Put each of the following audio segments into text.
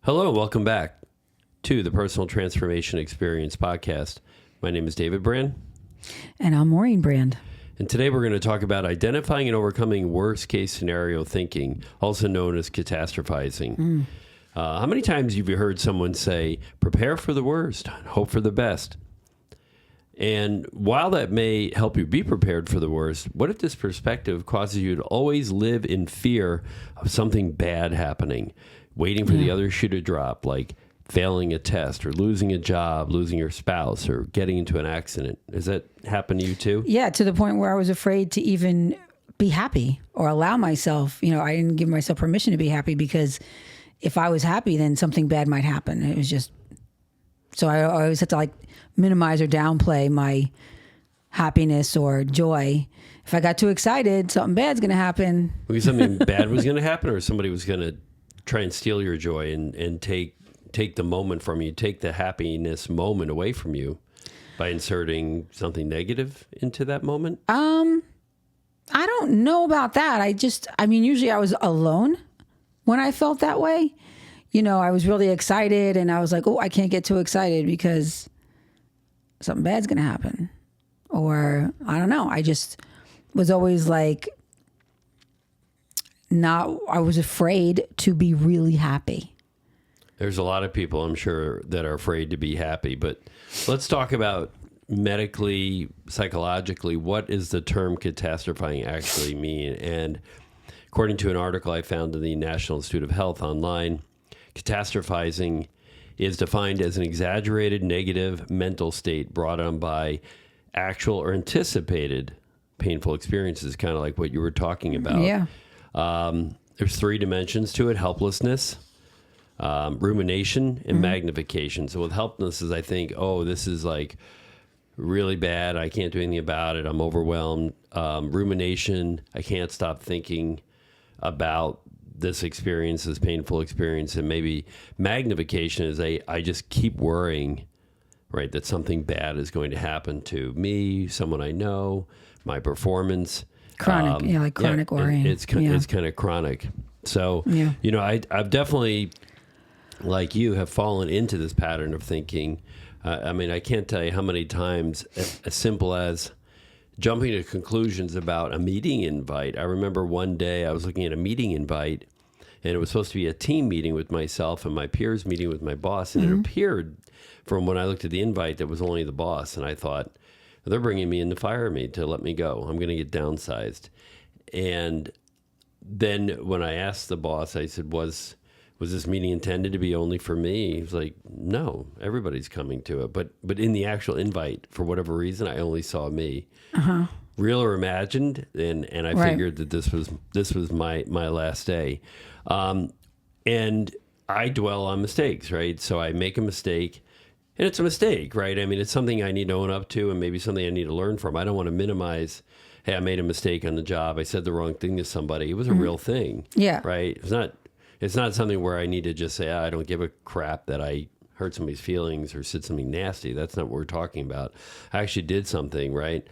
Hello, welcome back to the Personal Transformation Experience podcast. My name is David Brand. And I'm Maureen Brand. And today we're going to talk about identifying and overcoming worst case scenario thinking, also known as catastrophizing. How many times have you heard someone say, prepare for the worst, hope for the best? And while that may help you be prepared for the worst, what if this perspective causes you to always live in fear of something bad happening, waiting for the other shoe to drop, like failing a test or losing a job, losing your spouse, or getting into an accident? Has that happened to you too? Yeah, to the point where I was afraid to even be happy or allow myself. I didn't give myself permission to be happy because if I was happy, then something bad might happen. It was just, so I always had to minimize or downplay my happiness or joy. If I got too excited, something bad's going to happen. Because something bad was going to happen, or somebody was going to try and steal your joy and take the moment from you, take the happiness moment away from you by inserting something negative into that moment? I don't know about that. Usually I was alone when I felt that way. I was really excited and I was like, oh, I can't get too excited because something bad's going to happen. Or I don't know. I just was always I was afraid to be really happy. There's a lot of people, I'm sure, that are afraid to be happy. But let's talk about medically, psychologically, what does the term catastrophizing actually mean? And according to an article I found in the National Institute of Health online, catastrophizing is defined as an exaggerated negative mental state brought on by actual or anticipated painful experiences, kind of like what you were talking about. Yeah. There's three dimensions to it: helplessness, rumination, and magnification. So with helplessness, I think, oh, this is really bad. I can't do anything about it. I'm overwhelmed. Rumination, I can't stop thinking about this experience, this painful experience. And maybe magnification is I just keep worrying, right, that something bad is going to happen to me, someone I know, my performance. Chronic, chronic worrying. It's kind of chronic. So, I've definitely, like you, have fallen into this pattern of thinking. I can't tell you how many times, as simple as jumping to conclusions about a meeting invite. I remember one day I was looking at a meeting invite, and it was supposed to be a team meeting with myself and my peers meeting with my boss. And it appeared from when I looked at the invite that was only the boss. And I thought, they're bringing me in to fire me, to let me go. I'm going to get downsized. And then when I asked the boss, I said, was this meeting intended to be only for me? He was like, no, everybody's coming to it. But in the actual invite, for whatever reason, I only saw me. Real or imagined, and I figured that this was my last day. And I dwell on mistakes, right? So I make a mistake, and it's a mistake, right? It's something I need to own up to, and maybe something I need to learn from. I don't want to minimize, hey, I made a mistake on the job. I said the wrong thing to somebody. It was a real thing. Yeah. Right? It's not something where I need to just say, I don't give a crap that I hurt somebody's feelings or said something nasty. That's not what we're talking about. I actually did something, right?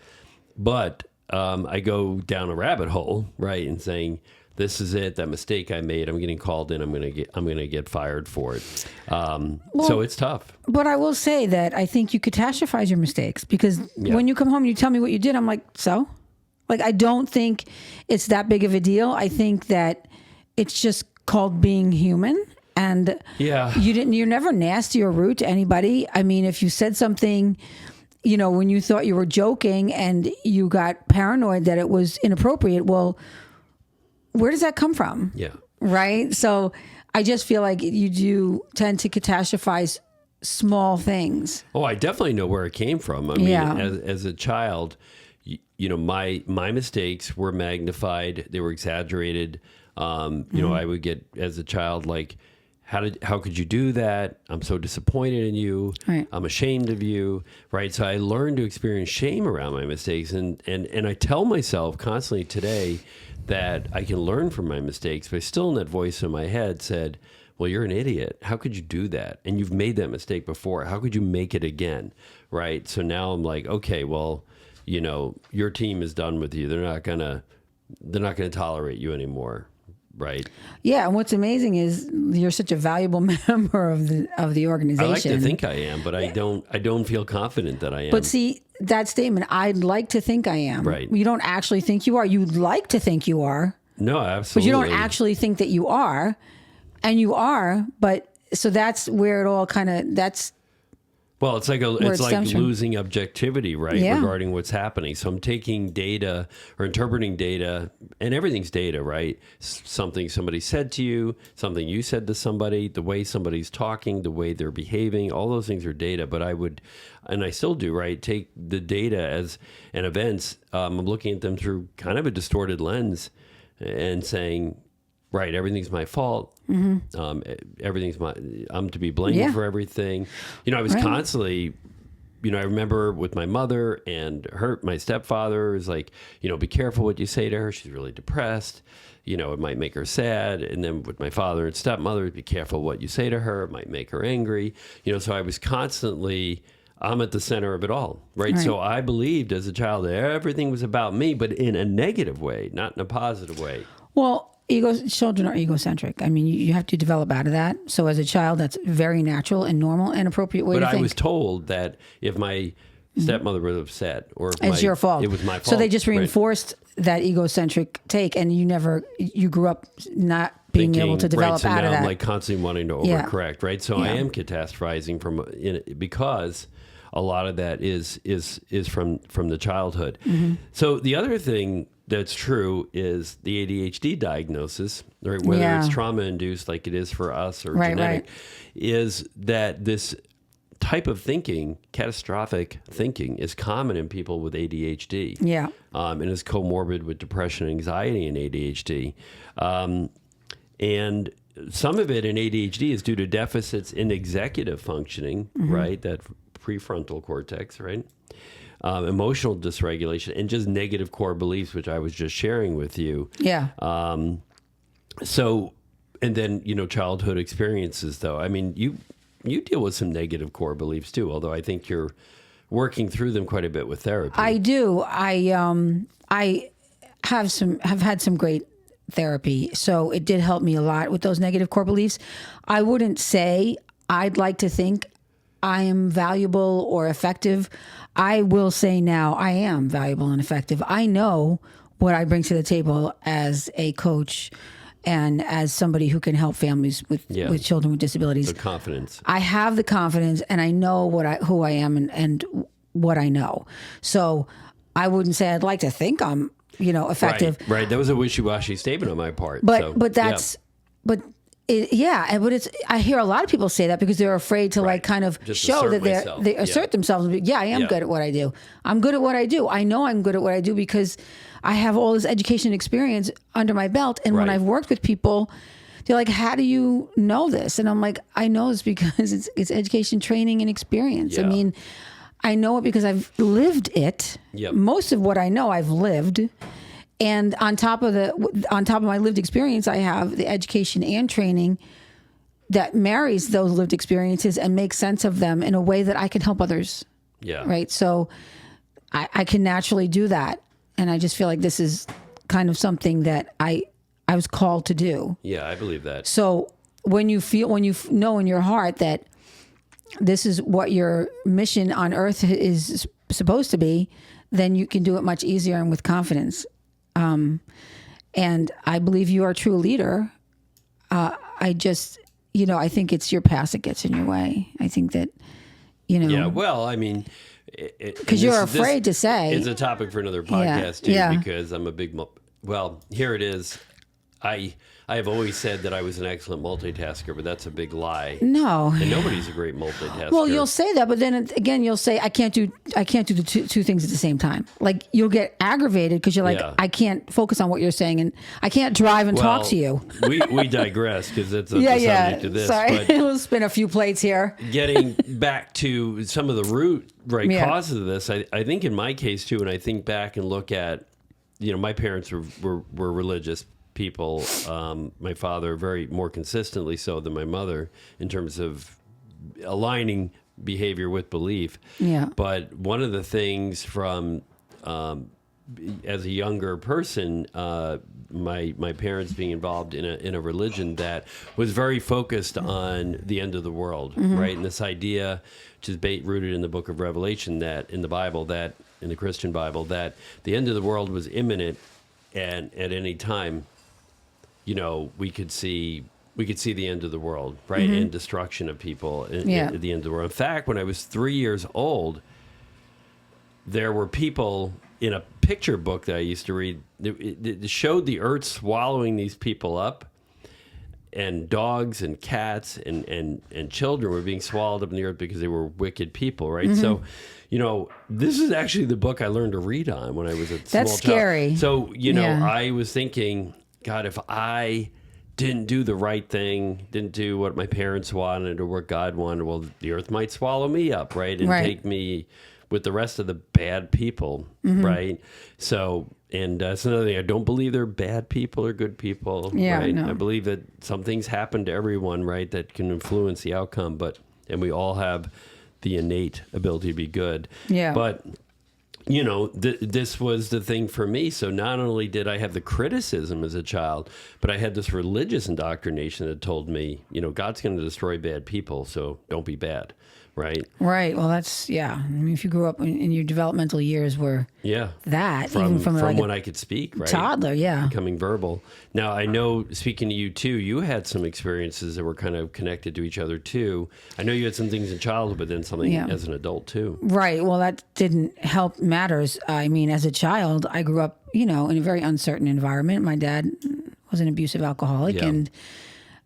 But I go down a rabbit hole, right, and saying, this is it, that mistake I made, I'm getting called in, I'm gonna get fired for it. So it's tough. But I will say that I think you catastrophize your mistakes because when you come home and you tell me what you did, I'm like, so? I don't think it's that big of a deal. I think that it's just called being human. And you're never nasty or rude to anybody. If you said something, when you thought you were joking and you got paranoid that it was inappropriate, well, where does that come from? Yeah. Right? So I just feel like you do tend to catastrophize small things. Oh, I definitely know where it came from. As a child, my mistakes were magnified. They were exaggerated. I would get, as a child, how could you do that? I'm so disappointed in you. Right. I'm ashamed of you. Right. So I learned to experience shame around my mistakes. And I tell myself constantly today that I can learn from my mistakes, but still in that voice in my head said, well, you're an idiot. How could you do that? And you've made that mistake before. How could you make it again? Right. So now I'm like, okay, well, your team is done with you. They're not gonna tolerate you anymore. right? Yeah, and what's amazing is you're such a valuable member of the organization. I like to think I am, but I don't feel confident that I am. But see, that statement, I'd like to think I am. Right. You don't actually think you are. You'd like to think you are. No, absolutely. But you don't actually think that you are. And you are, but so that's where it all kind of, that's... Well, it's like losing objectivity, right, regarding what's happening. So I'm taking data or interpreting data, and everything's data, right? Something somebody said to you, something you said to somebody, the way somebody's talking, the way they're behaving, all those things are data. But I would, and I still do, right, take the data as and events. I'm looking at them through kind of a distorted lens and saying, right, everything's my fault. Everything's I'm to be blamed for everything. I was constantly, I remember with my mother and my stepfather is like, be careful what you say to her. She's really depressed. It might make her sad. And then with my father and stepmother, be careful what you say to her. It might make her angry. So I was constantly, I'm at the center of it all, right? So I believed as a child that everything was about me, but in a negative way, not in a positive way. Well, children are egocentric. I mean, you have to develop out of that. So as a child, that's very natural and normal and appropriate way to think. But I was told that if my stepmother was upset or if it's your fault. It was my fault. So they just reinforced that egocentric take, and you grew up not being able to develop so out now of that. I'm like constantly wanting to overcorrect, right? So I am catastrophizing because a lot of that is from the childhood. So the other thing that's true is the ADHD diagnosis, right? Whether it's trauma-induced like it is for us or genetic, is that this type of thinking, catastrophic thinking, is common in people with ADHD. Yeah. And is comorbid with depression, anxiety, and ADHD. And some of it in ADHD is due to deficits in executive functioning, right? That prefrontal cortex, right? Emotional dysregulation, and just negative core beliefs, which I was just sharing with you. Yeah. So, and then, childhood experiences, though. I mean, you deal with some negative core beliefs, too, although I think you're working through them quite a bit with therapy. I do. I have had some great therapy, so it did help me a lot with those negative core beliefs. I wouldn't say I'd like to think I am valuable or effective. I will say now I am valuable and effective. I know what I bring to the table as a coach and as somebody who can help families with children with disabilities. The confidence. I have the confidence, and I know who I am and what I know. So I wouldn't say I'd like to think I'm effective. Right. That was a wishy-washy statement on my part. I hear a lot of people say that because they're afraid to like kind of just show assert that they assert themselves. Yeah, I am good at what I do. I'm good at what I do. I know I'm good at what I do because I have all this education experience under my belt. And when I've worked with people, they're like, how do you know this? And I'm like, I know this because it's education, training, and experience. Yeah. I mean, I know it because I've lived it. Yep. Most of what I know, I've lived. And on top of my lived experience, I have the education and training that marries those lived experiences and makes sense of them in a way that I can help others. Yeah. Right. So I can naturally do that. And I just feel like this is kind of something that I was called to do. Yeah, I believe that. So when you know in your heart that this is what your mission on earth is supposed to be, then you can do it much easier and with confidence. And I believe you are a true leader. I just, I think it's your past that gets in your way. I think that, Yeah, well, I mean... Because you're afraid to say. It's a topic for another podcast, too, because I'm a big... Well, here it is. I have always said that I was an excellent multitasker, but that's a big lie. No. And nobody's a great multitasker. Well, you'll say that, but then again, you'll say, I can't do the two things at the same time. Like, you'll get aggravated because you're like, I can't focus on what you're saying, and I can't drive and talk to you. we digress because it's the subject of this. Sorry, but we'll spin a few plates here. Getting back to some of the root causes of this, I think in my case, too, and I think back and look at, my parents were religious people. My father very more consistently so than my mother in terms of aligning behavior with belief. Yeah. But one of the things from as a younger person, my parents being involved in a religion that was very focused on the end of the world, right? And this idea, which is rooted in the book of Revelation, that in the Bible, that in the Christian Bible, that the end of the world was imminent, and at any time, we could see the end of the world, right? And destruction of people at the end of the world. In fact, when I was 3 years old, there were people in a picture book that I used to read. It showed the earth swallowing these people up, and dogs and cats and children were being swallowed up in the earth because they were wicked people, right? So, this is actually the book I learned to read on when I was a small child. That's scary. So, I was thinking, God, if I didn't do the right thing, didn't do what my parents wanted or what God wanted, well, the earth might swallow me up, right? And take me with the rest of the bad people, right? So, and that's another thing. I don't believe they're bad people or good people, right? No. I believe that some things happen to everyone, right, that can influence the outcome, and we all have the innate ability to be good. Yeah. But, this was the thing for me. So not only did I have the criticism as a child, but I had this religious indoctrination that told me, God's going to destroy bad people, so don't be bad. Right. Right. Well, that's, I mean, if you grew up in your developmental years were that, even from like when I could speak, right? Toddler, becoming verbal. Now, I know, speaking to you too, you had some experiences that were kind of connected to each other too. I know you had some things in childhood, but then something as an adult too. Right. Well, that didn't help matters. I mean, as a child, I grew up, in a very uncertain environment. My dad was an abusive alcoholic, and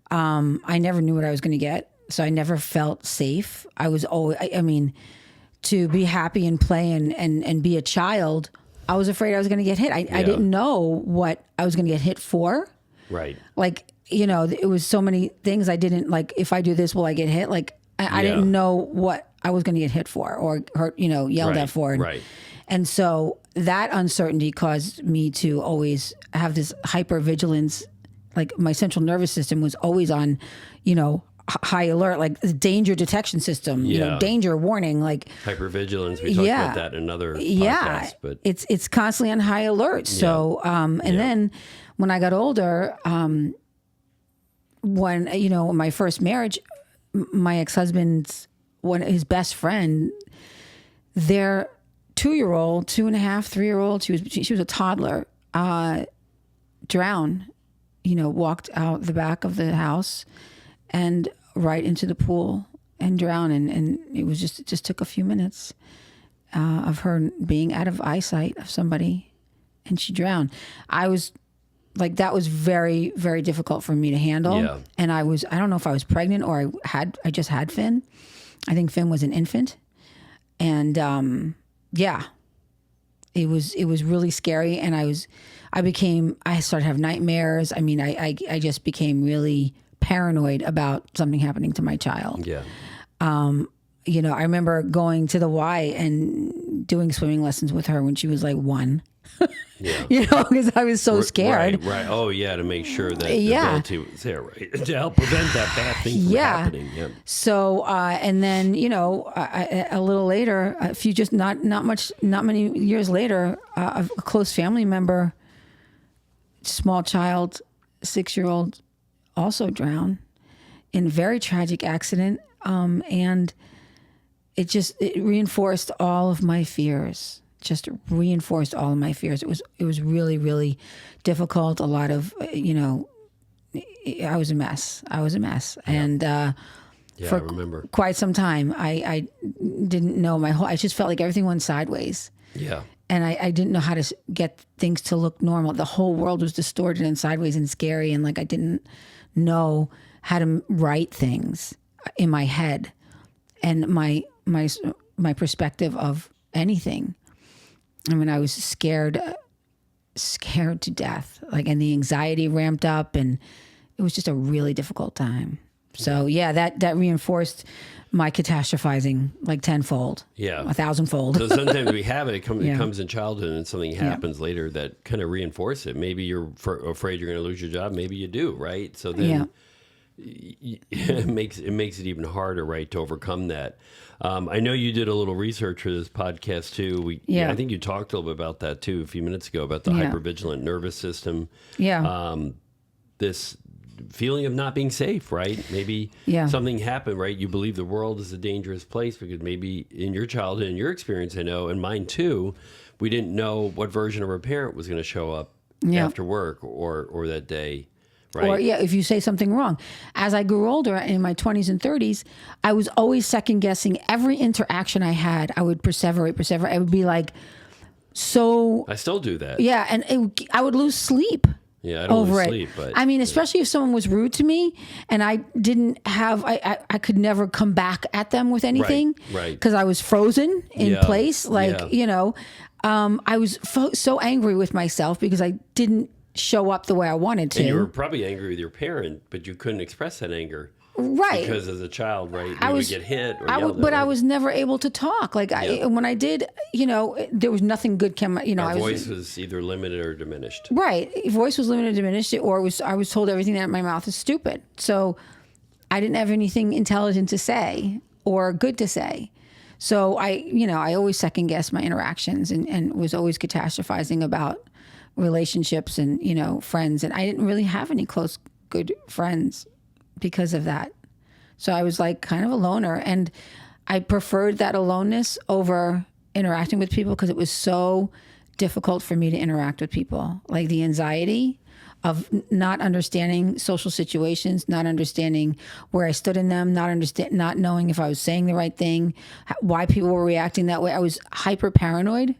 I never knew what I was going to get. So I never felt safe. I was always, I mean, to be happy and play and be a child, I was afraid I was going to get hit. I didn't know what I was going to get hit for. Right. Like, it was so many things I didn't, like, if I do this, will I get hit? Like, I didn't know what I was going to get hit for or hurt, yelled at for. Right. And so that uncertainty caused me to always have this hypervigilance. Like, my central nervous system was always on, high alert, like the danger detection system, danger warning, like hypervigilance. We talked about that in another podcast, but it's constantly on high alert. So, then when I got older, when, my first marriage, my ex-husband's, his best friend, their 2-year-old, 2.5, 3-year-old, she was a toddler, drowned, walked out the back of the house and right into the pool and drowned. And it was it just took a few minutes of her being out of eyesight of somebody, and she drowned. I was like, that was very, very difficult for me to handle. Yeah. And I don't know if I was pregnant or I just had Finn. I think Finn was an infant. And it was really scary. And I started to have nightmares. I mean, I just became really paranoid about something happening to my child. Yeah. I remember going to the Y and doing swimming lessons with her when she was like 1. Yeah. Because I was so scared. Right. Oh, yeah, to make sure that the ability was there, right? To help prevent that bad thing from happening. Yeah. So, and then, a little later, not many years later, a close family member, small child, 6-year-old, also drowned in a very tragic accident. And it reinforced all of my fears. It was really, really difficult. A lot of, I was a mess. Yeah. And for I remember. Quite some time, I didn't know I just felt like everything went sideways. Yeah. And I didn't know how to get things to look normal. The whole world was distorted and sideways and scary. And I didn't know how to write things in my head and my perspective of anything. I mean, I was scared to death, and the anxiety ramped up, and it was just a really difficult time. So that reinforced my catastrophizing tenfold, 1,000-fold. So sometimes we have it. It comes in childhood, and something happens later that kind of reinforces it. Maybe you're afraid you're going to lose your job. Maybe you do, right? So then it makes it even harder, right, to overcome that. I know you did a little research for this podcast too. I think you talked a little bit about that too a few minutes ago about the hypervigilant nervous system. Yeah. This feeling of not being safe, right? Maybe something happened, right? You believe the world is a dangerous place because maybe in your childhood, in your experience, I know, and mine too, we didn't know what version of our parent was going to show up after work or that day. Right. Or if you say something wrong. As I grew older in my 20s and 30s, I was always second guessing every interaction I had. I would perseverate. I would be like, so. I still do that. Yeah, and I would lose sleep. Yeah, I don't lose sleep, but I mean, especially if someone was rude to me and I didn't have, I could never come back at them with anything, right? Because I was frozen in place, I was so angry with myself because I didn't show up the way I wanted to. And you were probably angry with your parent, but you couldn't express that anger. Right. Because as a child, right, you would get hit or yelled at. But I was never able to talk. Like, when I did, there was nothing good came, Our voice was either limited or diminished. Right. Voice was limited or diminished, or I was told everything out of my mouth is stupid. So I didn't have anything intelligent to say or good to say. So I always second guessed my interactions and was always catastrophizing about relationships and, friends. And I didn't really have any close, good friends because of that. So I was like kind of a loner, and I preferred that aloneness over interacting with people because it was so difficult for me to interact with people. Like the anxiety of not understanding social situations, not understanding where I stood in them, not knowing if I was saying the right thing, why people were reacting that way. I was hyper paranoid.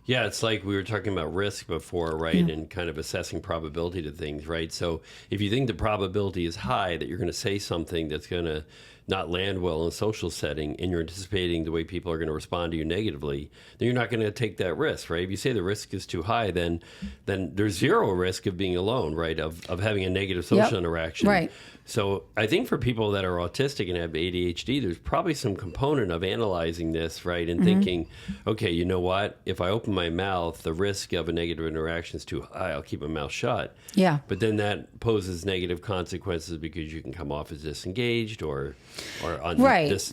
Yeah, it's like we were talking about risk before, right? And kind of assessing probability to things, right? So if you think the probability is high that you're going to say something that's going to not land well in a social setting, and you're anticipating the way people are going to respond to you negatively, then you're not going to take that risk, right? If you say the risk is too high, then there's zero risk of being alone, right? Of having a negative social interaction. Right. So I think for people that are autistic and have ADHD, there's probably some component of analyzing this, right? And thinking, okay, you know what? If I open my mouth, the risk of a negative interaction is too high. I'll keep my mouth shut. Yeah. But then that poses negative consequences because you can come off as disengaged or on this,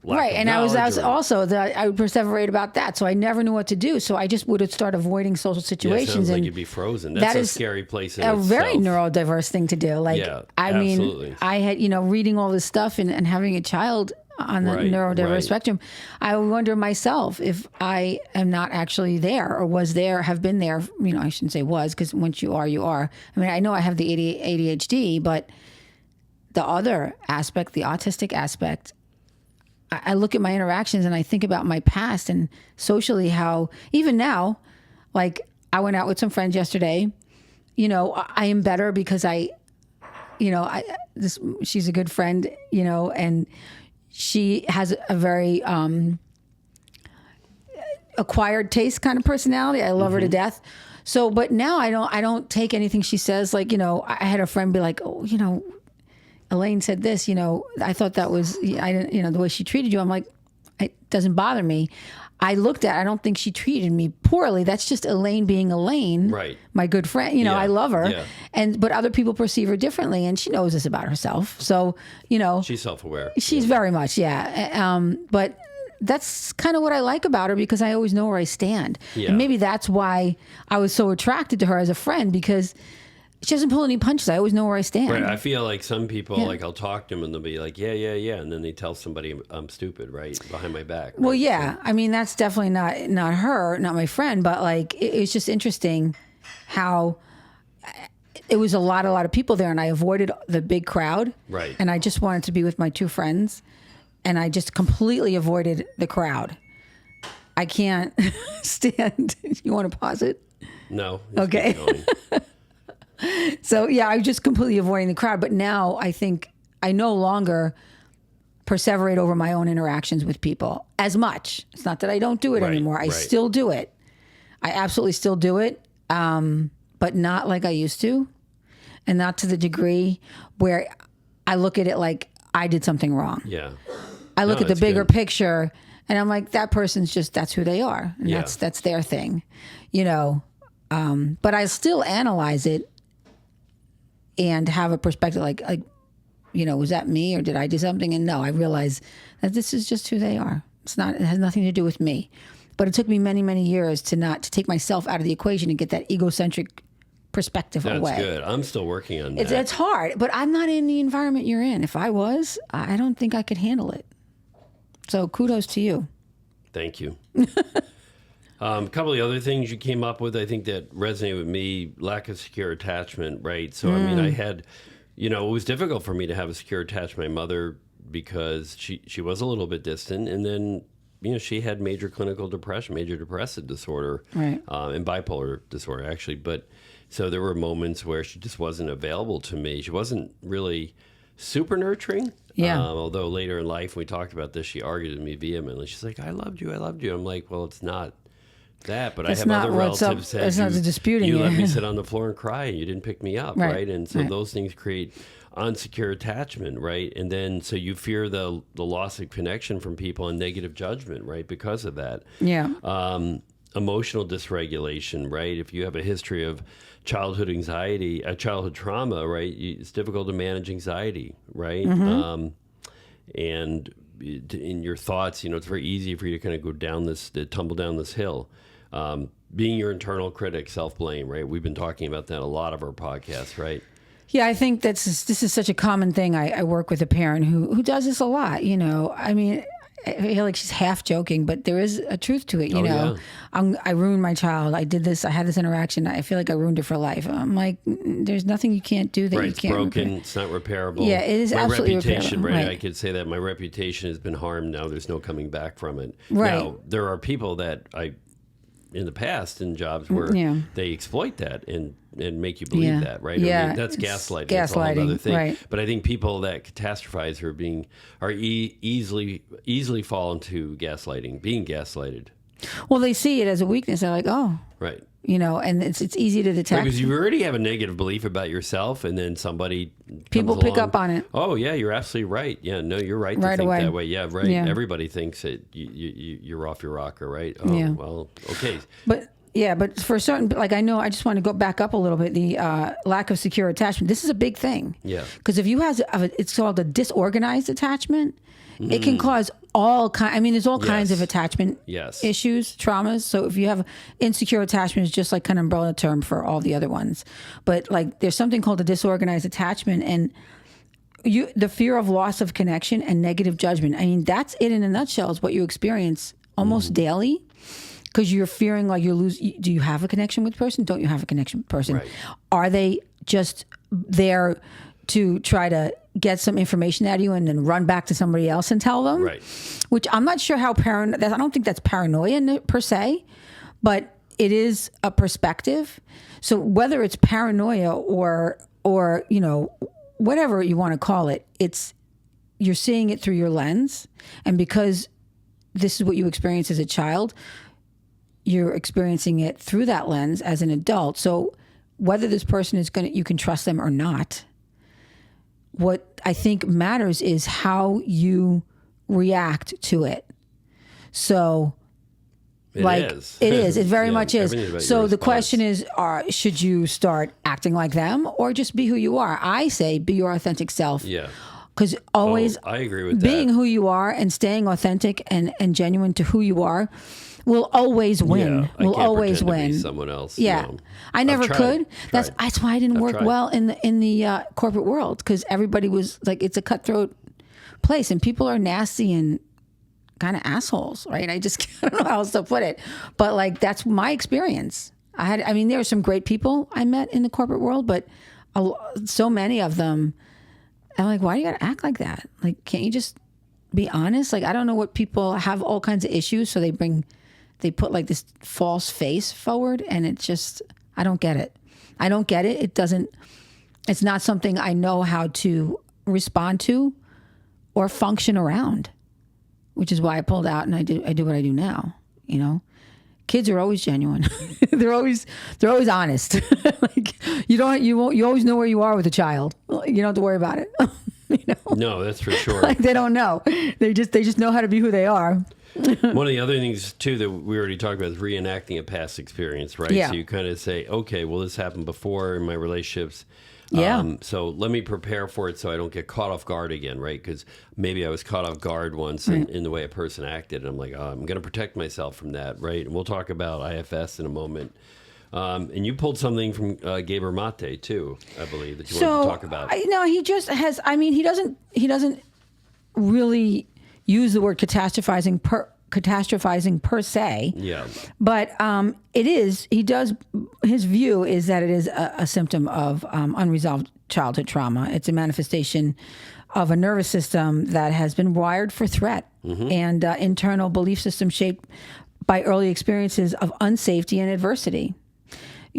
lack of And I was knowledge also that I would perseverate about that. So I never knew what to do. So I just would start avoiding social situations. Sounds like and you'd be frozen. That's a scary place in a itself. very neurodiverse thing to do. Like, absolutely. I had, reading all this stuff and having a child on the neurodiverse spectrum, I wonder myself if I am not actually there or was there, have been there. I shouldn't say was, because once you are, you are. I mean, I know I have the ADHD, but the other aspect, the autistic aspect, I look at my interactions and I think about my past and socially how, even now, like I went out with some friends yesterday, I am better because she's a good friend, and she has a very acquired taste kind of personality. I love her to death. So, but now I don't take anything she says. Like, I had a friend be like, oh, Elaine said this, I thought that was, I didn't, the way she treated you. I'm like, it doesn't bother me. I don't think she treated me poorly. That's just Elaine being Elaine, right? My good friend. I love her, but other people perceive her differently, and she knows this about herself. So, she's self-aware. She's very much, but that's kind of what I like about her because I always know where I stand, and maybe that's why I was so attracted to her as a friend because she doesn't pull any punches. I always know where I stand. Right. I feel like some people, like I'll talk to them and they'll be like, yeah. And then they tell somebody I'm stupid, right? Behind my back. Right? Well, yeah. So, I mean, that's definitely not her, not my friend, but like, it's just interesting how it was a lot of people there and I avoided the big crowd. Right. And I just wanted to be with my two friends and I just completely avoided the crowd. I can't stand. You want to pause it? No. Okay. So, I was just completely avoiding the crowd. But now I think I no longer perseverate over my own interactions with people as much. It's not that I don't do it anymore. I still do it. I absolutely still do it, but not like I used to. And not to the degree where I look at it like I did something wrong. Yeah. I look at the bigger picture and I'm like, that person's just, that's who they are. And that's their thing, But I still analyze it and have a perspective like, was that me or did I do something? And no, I realize that this is just who they are. It has nothing to do with me. But it took me many, many years to take myself out of the equation and get that egocentric perspective away. That's good. I'm still working on that. It's hard, but I'm not in the environment you're in. If I was, I don't think I could handle it. So kudos to you. Thank you. A couple of the other things you came up with, I think that resonated with me, lack of secure attachment, right? So, I mean, I had, it was difficult for me to have a secure attachment to my mother because she was a little bit distant. And then, she had major clinical depression, major depressive disorder, right. And bipolar disorder, actually. But so there were moments where she just wasn't available to me. She wasn't really super nurturing. Yeah. Although later in life, when we talked about this, she argued with me vehemently. She's like, I loved you. I'm like, well, it's not that, but that's I have other relatives that it's not disputing you let me sit on the floor and cry and you didn't pick me up, right? And so right. those things create unsecure attachment, right? And then so you fear the loss of connection from people and negative judgment, right? Because of that. Yeah. Emotional dysregulation, right? If you have a history of childhood anxiety, childhood trauma, right? It's difficult to manage anxiety, right? Mm-hmm. And in your thoughts, it's very easy for you to kind of tumble down this hill. Being your internal critic, self-blame, right? We've been talking about that a lot of our podcasts, right? Yeah, I think this is such a common thing. I work with a parent who does this a lot. I mean, I feel like she's half joking, but there is a truth to it. Yeah. I ruined my child. I did this. I had this interaction. I feel like I ruined it for life. I'm like, there's nothing you can't do that right, you can't. It's broken. Repair. It's not repairable. Yeah, it is my absolutely reputation, repairable. Right? Right. I could say that my reputation has been harmed. Now there's no coming back from it. Right. Now there are people that in the past in jobs where they exploit that and make you believe that, right? Yeah, I mean, that's gaslighting. Gaslighting, that's a whole other thing. Right. But I think people that catastrophize are easily fall into gaslighting, being gaslighted. Well, they see it as a weakness. They're like, oh, right. And it's easy to detect. Because you already have a negative belief about yourself, and then people pick up on it. Oh yeah, you're absolutely right. Yeah, no, you're right to right think away. that way. Yeah, right. Yeah. Everybody thinks that you're off your rocker, right? Oh, yeah. Well, okay. But for certain, like I just want to go back up a little bit. The lack of secure attachment. This is a big thing. Yeah. Because if you it's called a disorganized attachment. It can cause all kinds. I mean, there's all kinds of attachment issues, traumas. So if you have insecure attachment, is just like kind of umbrella term for all the other ones. But like, there's something called a disorganized attachment, and the fear of loss of connection and negative judgment. I mean, that's it in a nutshell. Is what you experience almost daily, because you're fearing like you lose. Do you have a connection with the person? Don't you have a connection with the person? Right. Are they just there to try to get some information out of you and then run back to somebody else and tell them? Right. Which I'm not sure how I don't think that's paranoia per se, but it is a perspective. So whether it's paranoia or whatever you want to call it, you're seeing it through your lens, and because this is what you experienced as a child, you're experiencing it through that lens as an adult. So whether this person you can trust them or not, what I think matters is how you react to it. So, it is. It very much is. So the question is, should you start acting like them or just be who you are? I say be your authentic self. Yeah. Because always I agree with being that. who you are and staying authentic and genuine to who you are will always win. Yeah, will always win. To be someone else. Yeah, I never could. That's why I didn't work well in the corporate world, because everybody was like, it's a cutthroat place and people are nasty and kind of assholes, right? I don't know how else to put it, but like that's my experience. There were some great people I met in the corporate world, but so many of them, I'm like, why do you got to act like that? Like, can't you just be honest? Like, I don't know what people have all kinds of issues, so they put like this false face forward, and it's just, I don't get it. It's not something I know how to respond to or function around, which is why I pulled out and I do what I do now. Kids are always genuine. they're always honest. Like you always know where you are with a child. You don't have to worry about it. No, that's for sure. Like they don't know. They just know how to be who they are. One of the other things too that we already talked about is reenacting a past experience, right? Yeah. So you kind of say, okay, well, this happened before in my relationships. Yeah. So let me prepare for it so I don't get caught off guard again, right? Because maybe I was caught off guard once in the way a person acted. And I'm like, oh, I'm going to protect myself from that, right? And we'll talk about IFS in a moment. And you pulled something from Gabor Mate, too, I believe, that you wanted to talk about. No, he just has, I mean, he doesn't really use the word catastrophizing per se. Yeah. But his view is that it is a symptom of unresolved childhood trauma. It's a manifestation of a nervous system that has been wired for threat and internal belief system shaped by early experiences of unsafety and adversity.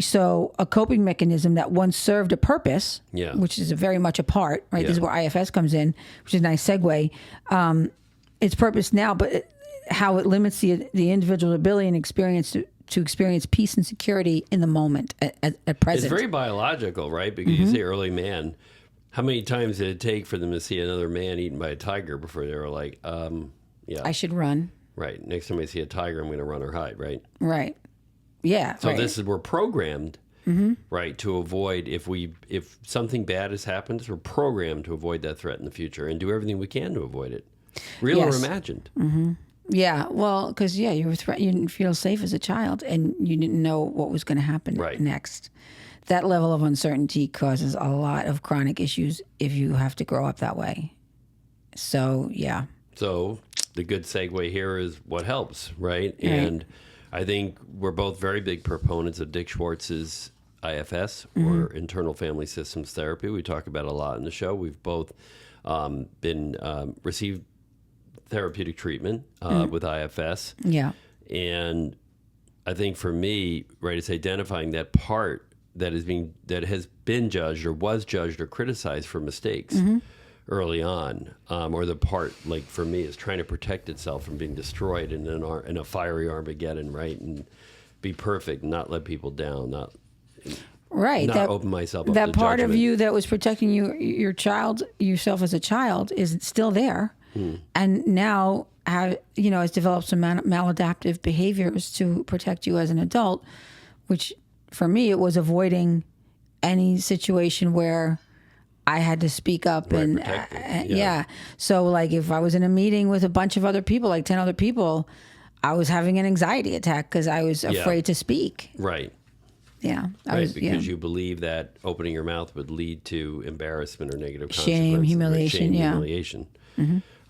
So a coping mechanism that once served a purpose, which is very much a part, right? Yeah. This is where IFS comes in, which is a nice segue. Its purpose now, but how it limits the individual's ability and experience to experience peace and security in the moment at present. It's very biological, right? Because you say early man. How many times did it take for them to see another man eaten by a tiger before they were like, I should run. Right. Next time I see a tiger, I'm going to run or hide, right? Right. Yeah. So we're programmed, right, to avoid, if something bad has happened, we're programmed to avoid that threat in the future and do everything we can to avoid it. Real or imagined. Mm-hmm. Yeah, well, because you didn't feel safe as a child, and you didn't know what was going to happen next. That level of uncertainty causes a lot of chronic issues if you have to grow up that way. So, yeah. So the good segue here is what helps, right? And I think we're both very big proponents of Dick Schwartz's IFS, or internal family systems therapy. We talk about it a lot in the show. We've both received therapeutic treatment with IFS. Yeah. And I think for me, right, it's identifying that part that has been judged or was judged or criticized for mistakes early on, or the part, like for me, is trying to protect itself from being destroyed in a fiery Armageddon, right, and be perfect, not let people down, not open myself up to that part judgment. of you that was protecting yourself as a child is still there. And now, has developed some maladaptive behaviors to protect you as an adult, which for me, it was avoiding any situation where I had to speak up So like if I was in a meeting with a bunch of other people, like 10 other people, I was having an anxiety attack because I was afraid to speak. Right. Yeah. Because you believe that opening your mouth would lead to embarrassment or negative shame, consequences. humiliation. Humiliation.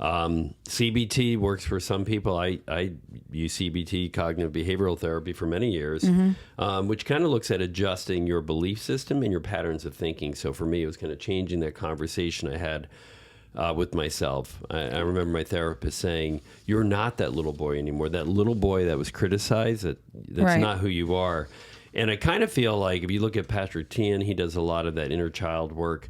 CBT works for some people. I use CBT, cognitive behavioral therapy, for many years, which kind of looks at adjusting your belief system and your patterns of thinking. So for me, it was kind of changing that conversation I had with myself. I remember my therapist saying, "You're not that little boy anymore. That little boy that was criticized, that's not who you are." And I kind of feel like if you look at Patrick Tian, he does a lot of that inner child work.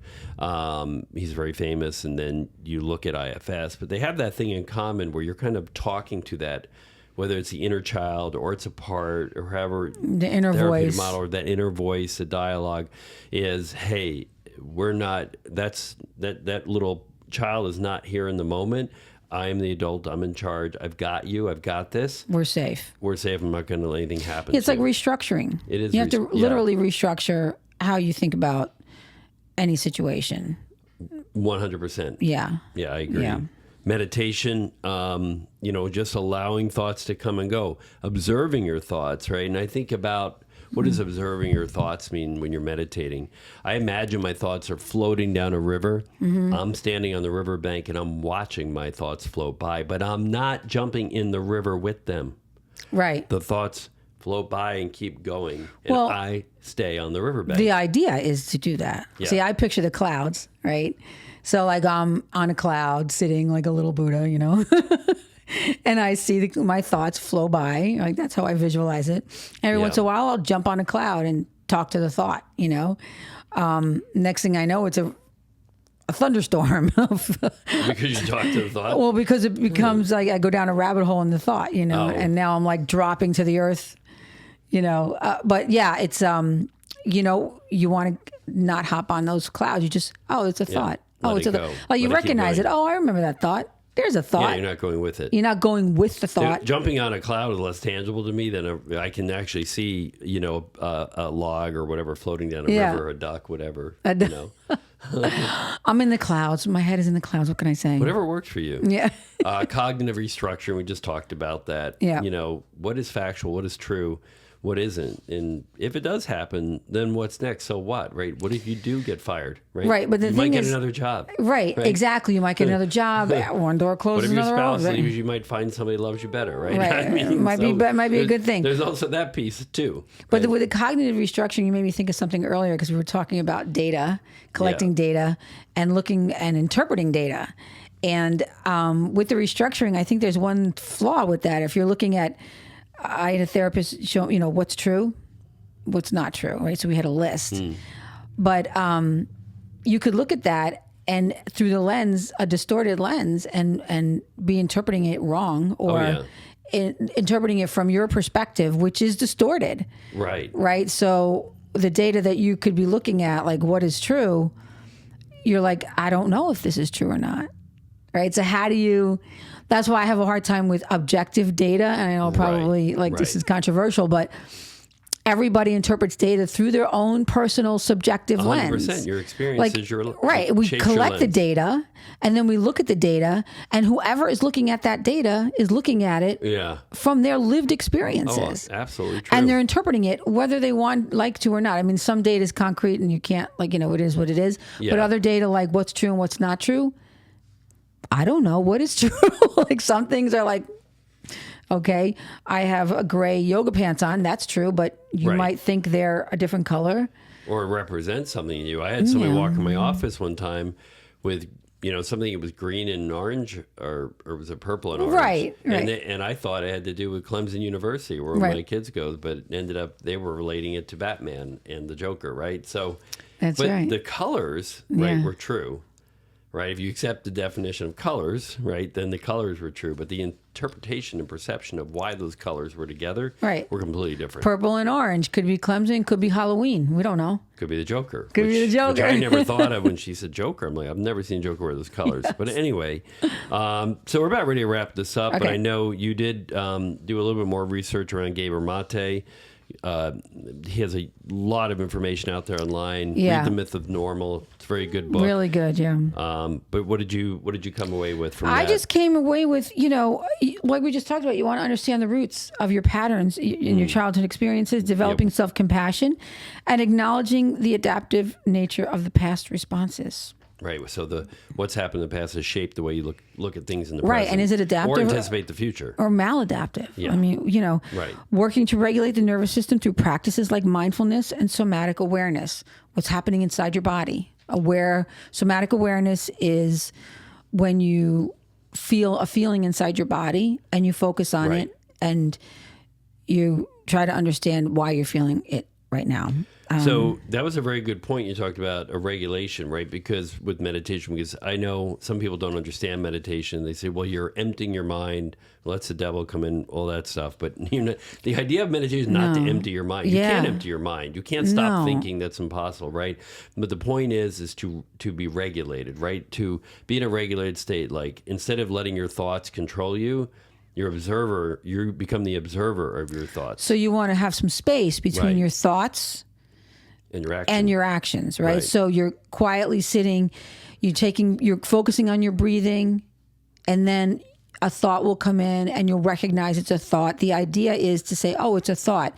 He's very famous. And then you look at IFS, but they have that thing in common where you're kind of talking to that, whether it's the inner child or it's a part or however the inner voice model, or that inner voice, the dialogue is, hey, we're not, that little child is not here in the moment. I am the adult. I'm in charge. I've got you. I've got this. We're safe. I'm not going to let anything happen. It's like restructuring. It is. You have to literally restructure how you think about any situation. 100%. Yeah. Yeah, I agree. Yeah. Meditation, just allowing thoughts to come and go, observing your thoughts, right? And I think about, what does observing your thoughts mean when you're meditating? I imagine my thoughts are floating down a river. I'm standing on the riverbank and I'm watching my thoughts float by, but I'm not jumping in the river with them. Right. The thoughts float by and keep going, and I stay on the riverbank. The idea is to do that. Yeah. See, I picture the clouds, right? So like I'm on a cloud sitting like a little Buddha, and I see my thoughts flow by. Like that's how I visualize it. Every once in a while, I'll jump on a cloud and talk to the thought. Next thing I know, it's a thunderstorm. Because you talk to the thought. Well, because it becomes like I go down a rabbit hole in the thought. And now I'm like dropping to the earth. But yeah, it's you want to not hop on those clouds. You just it's a thought. You recognize it. Oh, I remember that thought. There's a thought. Yeah, you're not going with it. You're not going with the thought. Jumping on a cloud is less tangible to me than I can actually see, a log or whatever floating down a river, a duck, whatever. I'm in the clouds. My head is in the clouds. What can I say? Whatever works for you. Yeah. Cognitive restructuring, we just talked about that. Yeah. What is factual? What is true? What isn't? And if it does happen, then what's next? So what, right? What if you do get fired, right? Right, but the you thing might is, get another job. Right, exactly. You might get another job. One door closes, What if your another spouse one. leaves? You might find somebody who loves you better, right? Right. Might be a good thing. There's also that piece too. But right? with the cognitive restructuring, you made me think of something earlier because we were talking about data, collecting data, and looking and interpreting data. And with the restructuring, I think there's one flaw with that. If you're looking at, I had a therapist show, what's true, what's not true, right? So we had a list. But you could look at that and through the lens, a distorted lens, and be interpreting it wrong or interpreting it from your perspective, which is distorted. Right. Right. So the data that you could be looking at, like what is true, you're like, I don't know if this is true or not. Right. So how do you, that's why I have a hard time with objective data. And I know probably this is controversial, but everybody interprets data through their own personal subjective 100%. lens. Your experience is your right. We collect the data and then we look at the data, and whoever is looking at that data is looking at it from their lived experiences. Oh, absolutely true. And they're interpreting it whether they like to or not. I mean, some data is concrete and you can't, it is what it is. Yeah. But other data, like what's true and what's not true, I don't know what is true. Like some things are like, okay, I have a gray yoga pants on. That's true, but you might think they're a different color. Or represent something in you. I had somebody walk in my office one time with, something that was green and orange, or was it purple and orange? Right. And I thought it had to do with Clemson University, where my kids go, but it ended up they were relating it to Batman and the Joker, right? So, but the colors, were true. Right, if you accept the definition of colors, right, then the colors were true, but the interpretation and perception of why those colors were together were completely different. Purple and orange could be Clemson, could be Halloween. We don't know. Could be the Joker. Be the Joker. Which I never thought of when she said Joker. I'm like, I've never seen Joker wear those colors. Yes. But anyway, so we're about ready to wrap this up. Okay. But I know you did do a little bit more research around Gabor Mate. He has a lot of information out there online. Read The Myth of Normal. It's a very good book. Really good, yeah. But what did you come away with from that? I just came away with, like we just talked about, you want to understand the roots of your patterns in your childhood experiences, developing self-compassion, and acknowledging the adaptive nature of the past responses. Right. So what's happened in the past has shaped the way you look at things in the present. Right. And is it adaptive? Or anticipate the future. Or maladaptive. Yeah. I mean, working to regulate the nervous system through practices like mindfulness and somatic awareness. What's happening inside your body. Somatic awareness is when you feel a feeling inside your body and you focus on it and you try to understand why you're feeling it right now. So that was a very good point. You talked about a regulation, right? Because with meditation, because I know some people don't understand meditation. They say, well, you're emptying your mind, lets the devil come in, all that stuff. But the idea of meditation is not to empty your mind. You can't empty your mind. You can't stop thinking. That's impossible, right? But the point is to be regulated, right? To be in a regulated state. Like instead of letting your thoughts control you, you become the observer of your thoughts. So you want to have some space between your thoughts and your actions, right? So you're quietly sitting, you're focusing on your breathing, and then a thought will come in and you'll recognize it's a thought. The idea is to say, oh, it's a thought.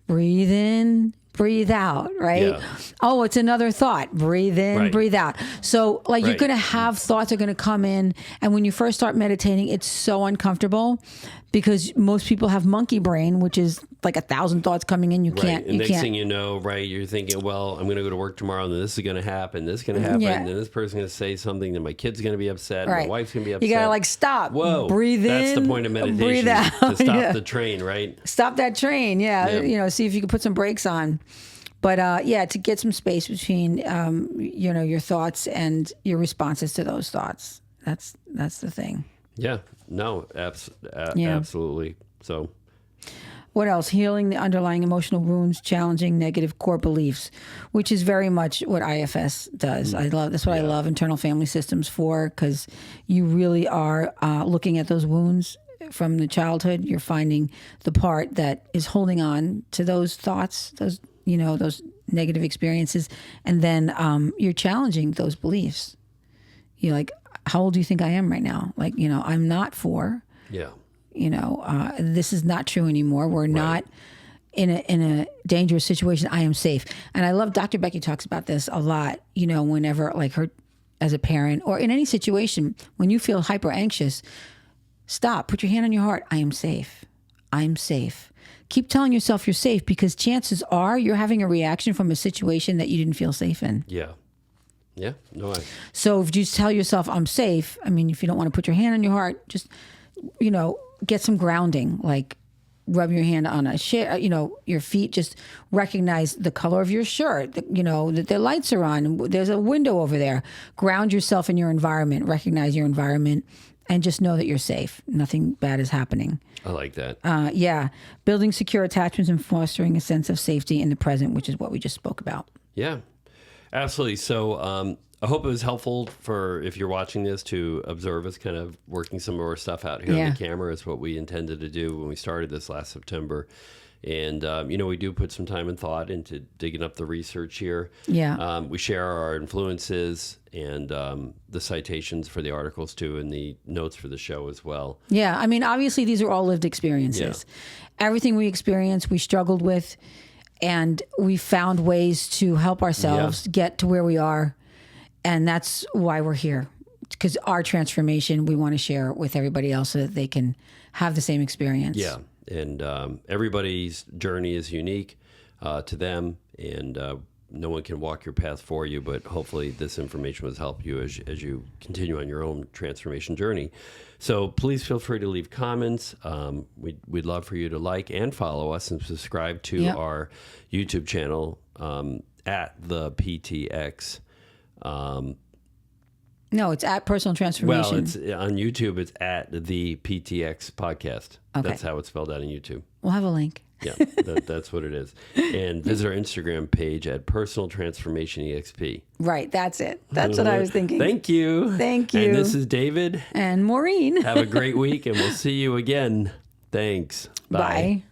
Breathe in, breathe out, right? Yeah. Oh, it's another thought. Breathe in, breathe out. So you're going to have thoughts are going to come in. And when you first start meditating, it's so uncomfortable because most people have monkey brain, which is like 1,000 thoughts coming in. You can't. And next thing you know, you're thinking, well, I'm going to go to work tomorrow and this is going to happen. This is going to happen. And then this person's going to say something. Then my kid's going to be upset. And my wife's going to be upset. You got to stop. Whoa. Breathe in. That's the point of meditation. Breathe out. To stop the train, right? Stop that train. Yeah. See if you can put some brakes on. But to get some space between, your thoughts and your responses to those thoughts. That's the thing. Yeah. No. Absolutely. So. What else? Healing the underlying emotional wounds, challenging negative core beliefs, which is very much what IFS does. That's what I love internal family systems for, because you really are looking at those wounds from the childhood. You're finding the part that is holding on to those thoughts, those negative experiences, and then you're challenging those beliefs. You're like, how old do you think I am right now? Like, I'm not 4. Yeah. This is not true anymore. We're not in a dangerous situation. I am safe. And I love Dr. Becky talks about this a lot, whenever, like, her as a parent or in any situation, when you feel hyper anxious, stop, put your hand on your heart. I am safe. I'm safe. Keep telling yourself you're safe, because chances are you're having a reaction from a situation that you didn't feel safe in. Yeah. Yeah. No way. So if you just tell yourself I'm safe, I mean, if you don't want to put your hand on your heart, just, get some grounding, like rub your hand on a chair, your feet, just recognize the color of your shirt, that the lights are on, there's a window over there. Ground yourself in your environment, recognize your environment, and just know that you're safe. Nothing bad is happening. I like that. Yeah. Building secure attachments and fostering a sense of safety in the present, which is what we just spoke about. Yeah, absolutely. So I hope it was helpful if you're watching this, to observe us kind of working some of our stuff out here on the camera. Is what we intended to do when we started this last September. And, we do put some time and thought into digging up the research here. Yeah. We share our influences and the citations for the articles, too, and the notes for the show as well. Yeah. I mean, obviously, these are all lived experiences. Yeah. Everything we experienced, we struggled with, and we found ways to help ourselves get to where we are. And that's why we're here, because our transformation, we want to share with everybody else so that they can have the same experience. Yeah. And everybody's journey is unique to them, and no one can walk your path for you, but hopefully this information will help you as you continue on your own transformation journey. So please feel free to leave comments. We'd love for you to like and follow us and subscribe to our YouTube channel at the PTX. No, it's at Personal Transformation. Well, it's on YouTube. It's at the PTX podcast. Okay. That's how it's spelled out on YouTube. We'll have a link. Yeah, that's what it is. And visit our Instagram page at Personal Transformation EXP. Right, that's it. That's what I was thinking. Thank you. Thank you. And this is David. And Maureen. Have a great week, and we'll see you again. Thanks. Bye. Bye.